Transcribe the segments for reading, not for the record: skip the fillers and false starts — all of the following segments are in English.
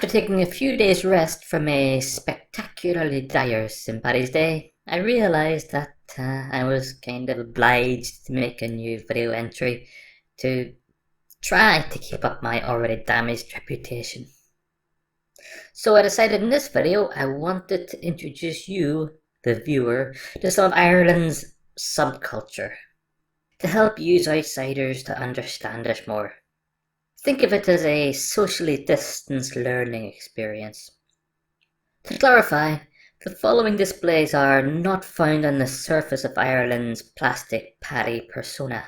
After taking a few days rest from a spectacularly dire St. Paddy's Day, I realised that I was kind of obliged to make a new video entry to try to keep up my already damaged reputation. So I decided in this video I wanted to introduce you, the viewer, to some of Ireland's subculture, to help you outsiders to understand it more. Think of it as a socially distanced learning experience. To clarify, the following displays are not found on the surface of Ireland's plastic paddy persona.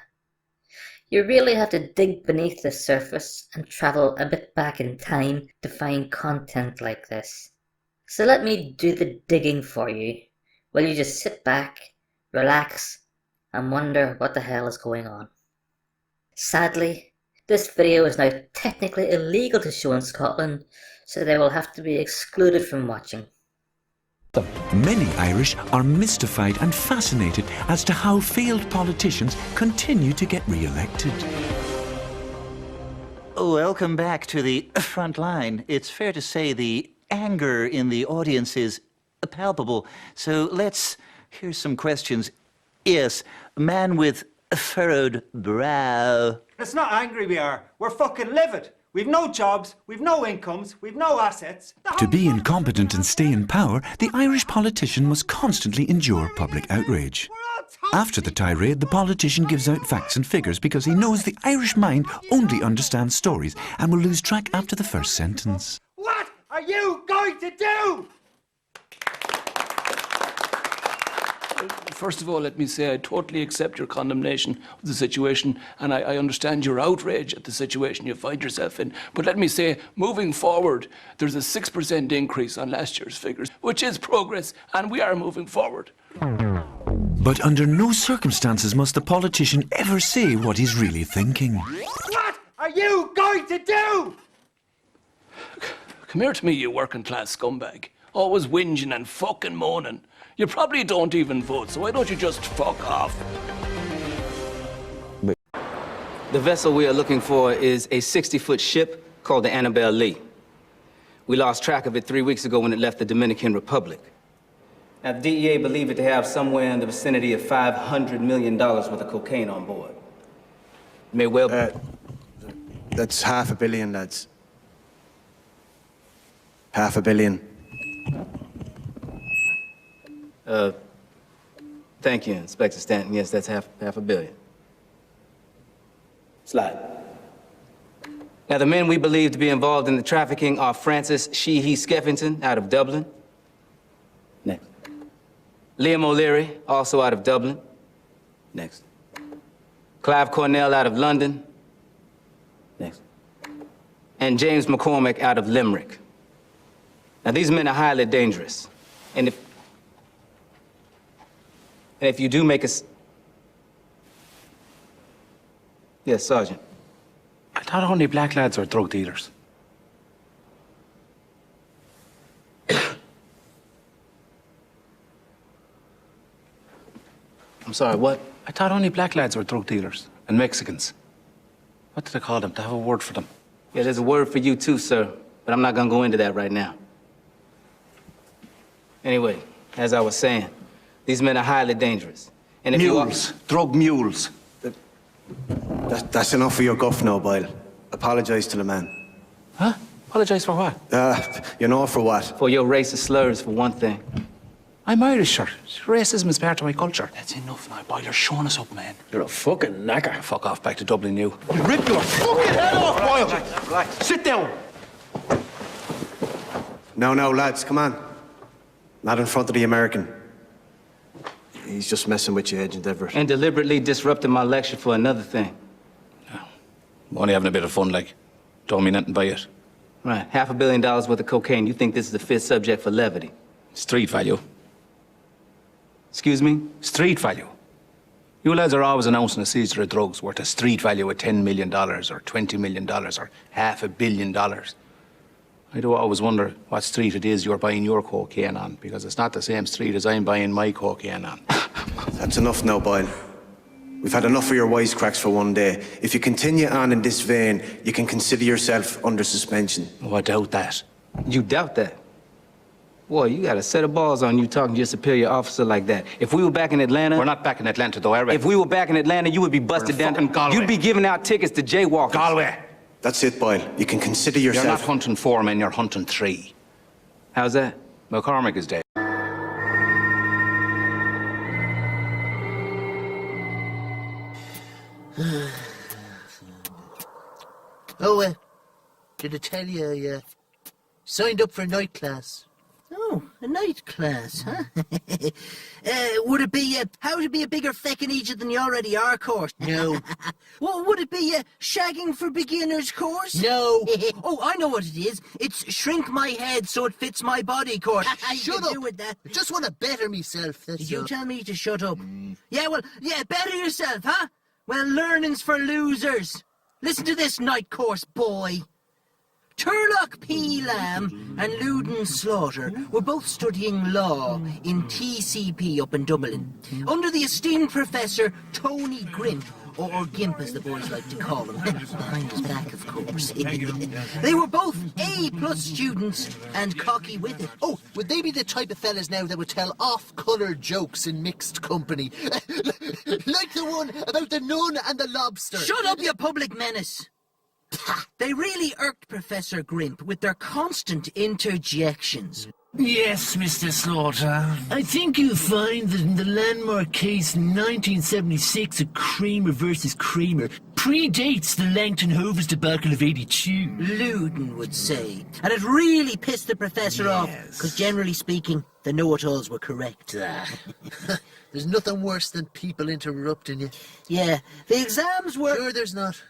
You really have to dig beneath the surface and travel a bit back in time to find content like this. So let me do the digging for you, while you just sit back, relax, and wonder what the hell is going on. Sadly, this video is now technically illegal to show in Scotland, so they will have to be excluded from watching. Many Irish are mystified and fascinated as to how failed politicians continue to get re-elected. Welcome back to the front line. It's fair to say the anger in the audience is palpable. So let's hear some questions. Yes, a man with a furrowed brow. It's not angry we are. We're fucking livid. We've no jobs, we've no incomes, we've no assets. To be incompetent and stay in power, the Irish politician must constantly endure public outrage. After the tirade, the politician gives out facts and figures because he knows the Irish mind only understands stories and will lose track after the first sentence. What are you going to do? First of all, let me say I totally accept your condemnation of the situation, and I understand your outrage at the situation you find yourself in. But let me say, moving forward, there's a 6% increase on last year's figures, which is progress, and we are moving forward. But under no circumstances must the politician ever say what he's really thinking. What are you going to do? Come here to me, you working class scumbag. Always whinging and fucking moaning. You probably don't even vote, so why don't you just fuck off? The vessel we are looking for is a 60-foot ship called the Annabelle Lee. We lost track of it 3 weeks ago when it left the Dominican Republic. Now, the DEA believe it to have somewhere in the vicinity of $500 million worth of cocaine on board. It may well be... That's $500 million, lads. $500 million. Thank you, Inspector Stanton. Yes, that's half a billion. Slide. Now, the men we believe to be involved in the trafficking are Francis Sheehy Skeffington out of Dublin. Next. Liam O'Leary, also out of Dublin. Next. Clive Cornell out of London. Next. And James McCormick out of Limerick. Now, these men are highly dangerous. And if you do make a... Yes, Sergeant. I thought only black lads are drug dealers. I'm sorry, what? I thought only black lads were drug dealers and Mexicans. What did I call them? To have a word for them. Yeah, there's a word for you too, sir, but I'm not gonna go into that right now. Anyway, as I was saying, these men are highly dangerous. And if mules, drug mules. That's enough for your guff now, Boyle. Apologise to the man. Huh? Apologise for what? You know for what? For your racist slurs, for one thing. I'm Irish, sir. Racism is part of my culture. That's enough now, Boyle. You're showing us up, man. You're a fucking knacker. Fuck off back to Dublin, you. You rip your fucking head off, Boyle! Right. Sit down! No, lads, come on. Not in front of the American. He's just messing with you, Agent Everett. And deliberately disrupting my lecture for another thing. I'm only having a bit of fun, like. Don't mean nothing by it. Right, $500 million worth of cocaine. You think this is a fit subject for levity? Street value. Excuse me? Street value. You lads are always announcing a seizure of drugs worth a street value of $10 million or $20 million or $500 million. I do always wonder what street it is you're buying your cocaine on, because it's not the same street as I'm buying my cocaine on. That's enough now, Boyle. We've had enough of your wisecracks for one day. If you continue on in this vein, you can consider yourself under suspension. Oh, I doubt that. You doubt that? Boy, you got a set of balls on you talking to your superior officer like that. If we were back in Atlanta... We're not back in Atlanta, though, I reckon. If we were back in Atlanta, you would be busted We're in down. fucking Galway. You'd be giving out tickets to jaywalkers. Galway. That's it, Boyle. You can consider You're not yourself... hunting 4 men, you're hunting 3. How's that? McCormick is dead. Oh, did I tell you I signed up for a night class? Oh, a night class, huh? Would it be how to be a bigger feckin' Egypt than you already are course? No. Well, would it be a shagging for beginners course? No. Oh, I know what it is. It's shrink my head so it fits my body course. Shut up. With that. I just want to better myself. Did you tell me to shut up? Yeah, well, yeah, better yourself, huh? Well, learning's for losers. Listen to this night course, boy. Turlock P. Lamb and Loudon Slaughter were both studying law in TCP up in Dublin, under the esteemed Professor Tony Grimp, or Gimp as the boys like to call him, behind his back, of course. They were both A-plus students and cocky with it. Oh, would they be the type of fellas now that would tell off-colour jokes in mixed company? Like the one about the nun and the lobster. Shut up, you public menace! They really irked Professor Grimp with their constant interjections. Yes, Mr. Slaughter. I think you'll find that in the landmark case in 1976 of Kramer versus Kramer predates the Langton Hovers debacle of 82. Loudon would say. And it really pissed the professor off, because generally speaking, the know-it-alls were correct. There's nothing worse than people interrupting you. Yeah, the exams were... Sure there's not.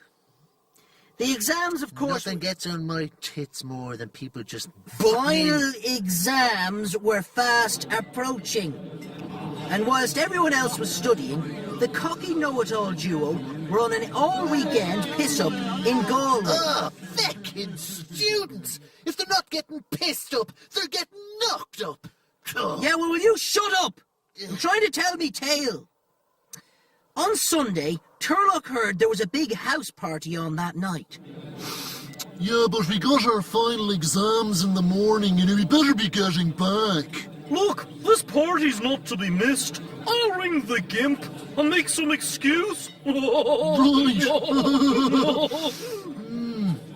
The exams, of course... Nothing gets on my tits more than people just... Final exams were fast approaching. And whilst everyone else was studying, the cocky know-it-all duo were on an all-weekend piss-up in Galway. Oh, feckin' students! If they're not getting pissed up, they're getting knocked up. Yeah, well, will you shut up? I'm trying to tell me tale. On Sunday, Turlock heard there was a big house party on that night. Yeah, but we got our final exams in the morning, we better be getting back. Look, this party's not to be missed. I'll ring the Gimp and make some excuse. Right.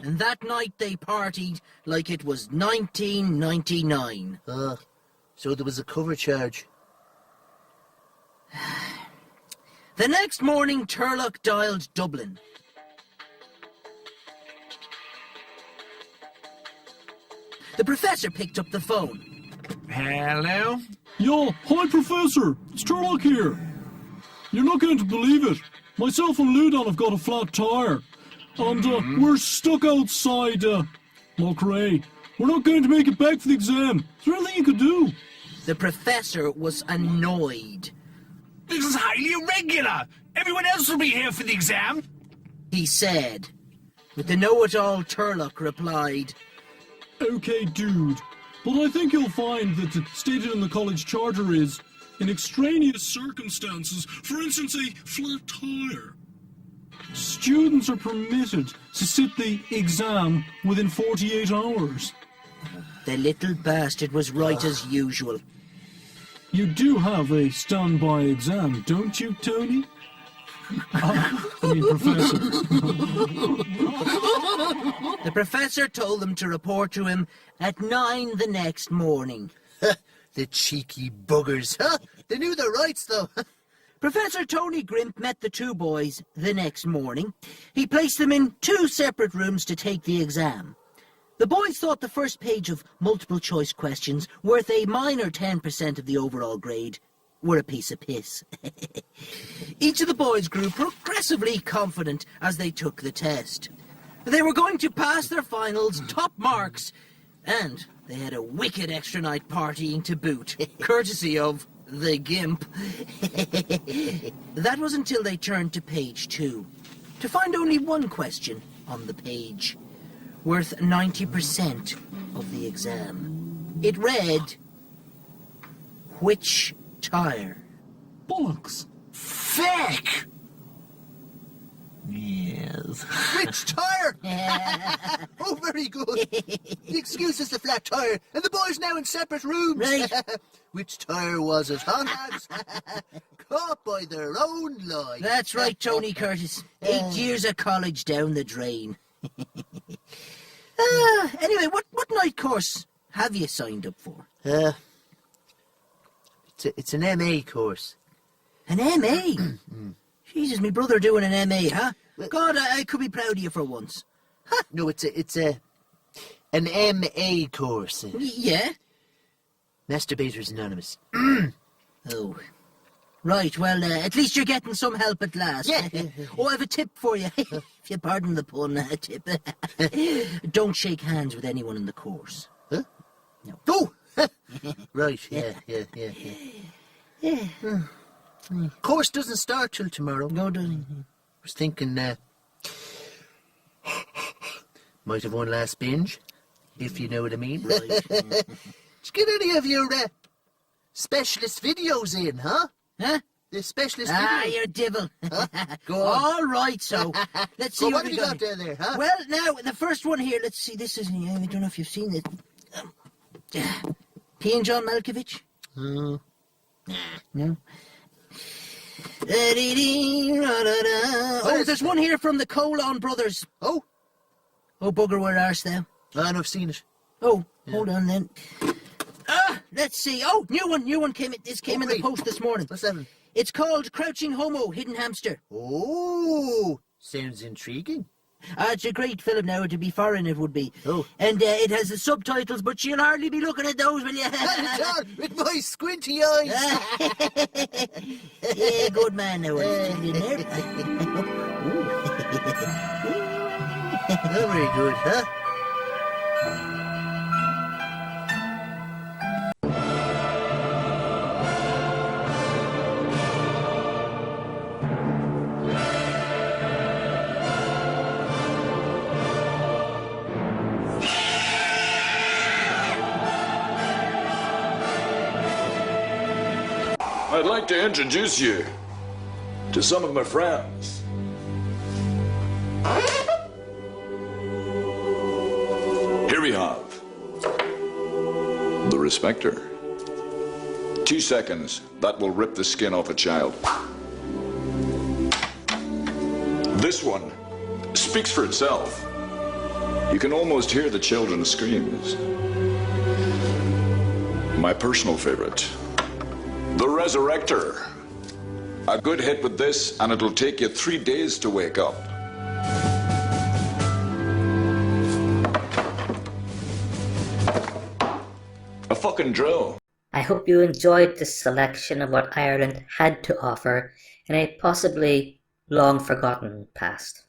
And that night they partied like it was 1999. So there was a cover charge. The next morning, Turlock dialed Dublin. The professor picked up the phone. Hello? Yo, hi Professor, it's Turlock here. You're not going to believe it. Myself and Loudon have got a flat tire. And we're stuck outside Mulcray. We're not going to make it back for the exam. Is there anything you could do? The professor was annoyed. This is highly irregular. Everyone else will be here for the exam. He said. But the know-it-all Turlock replied, Okay, dude, but I think you'll find that stated in the college charter is, in extraneous circumstances, for instance a flat tire, students are permitted to sit the exam within 48 hours. The little bastard was right as usual. You do have a standby exam, don't you, Tony? Professor. The professor told them to report to him at 9 the next morning. The cheeky buggers, huh? They knew their rights, though. Professor Tony Grimp met the two boys the next morning. He placed them in 2 separate rooms to take the exam. The boys thought the first page of multiple-choice questions, worth a minor 10% of the overall grade, were a piece of piss. Each of the boys grew progressively confident as they took the test. They were going to pass their finals top marks, and they had a wicked extra night partying to boot, courtesy of the Gimp. That was until they turned to page 2, to find only one question on the page, worth 90% of the exam. It read, which tire? Bollocks. Feck! Yes. Which tire? Oh, very good. The excuse is the flat tire, and the boys now in separate rooms. Right. Which tire was it, huh, lads? Caught by their own lie. That's right, Tony Curtis. 8 years of college down the drain. Anyway, what night course have you signed up for? It's an MA course. An MA? Jesus, my brother doing an MA, huh? God, I could be proud of you for once. No, it's an MA course. Yeah? Masturbators Anonymous. Oh. Right, well, at least you're getting some help at last. Yeah. Oh, I have a tip for you. If you pardon the pun, a tip. Don't shake hands with anyone in the course. Huh? No. Oh! Right, yeah. Course doesn't start till tomorrow. No, doesn't. Was thinking, might have one last binge, if you know what I mean. Right. Did you get any of your specialist videos in, huh? Huh? The specialist Ah, videos. you're devil. Go on. All right, so let's see Well, what what have we you got got. down there, huh? Well, now, the first one here, let's see, this is, I don't know if you've seen it. P and John Malkovich? No? Oh, there's one here from the Colon Brothers. Oh, Bugger, where arse thou? I've seen it. Oh, hold on then. Let's see. Oh, new one came in. This came in the great. post this morning. What's that? It's called Crouching Homo, Hidden Hamster. Oh, sounds intriguing. It's a great film now. To be foreign, it would be. Oh. And it has the subtitles, but you'll hardly be looking at those, will you? John, with my squinty eyes. Yeah, good man now. In there. Oh, very good, huh? I'd like to introduce you to some of my friends. Here we have the Respecter. 2 seconds, that will rip the skin off a child. This one speaks for itself. You can almost hear the children's screams. My personal favorite, the Resurrector. A good hit with this, and it'll take you 3 days to wake up. A fucking drill. I hope you enjoyed this selection of what Ireland had to offer in a possibly long forgotten past.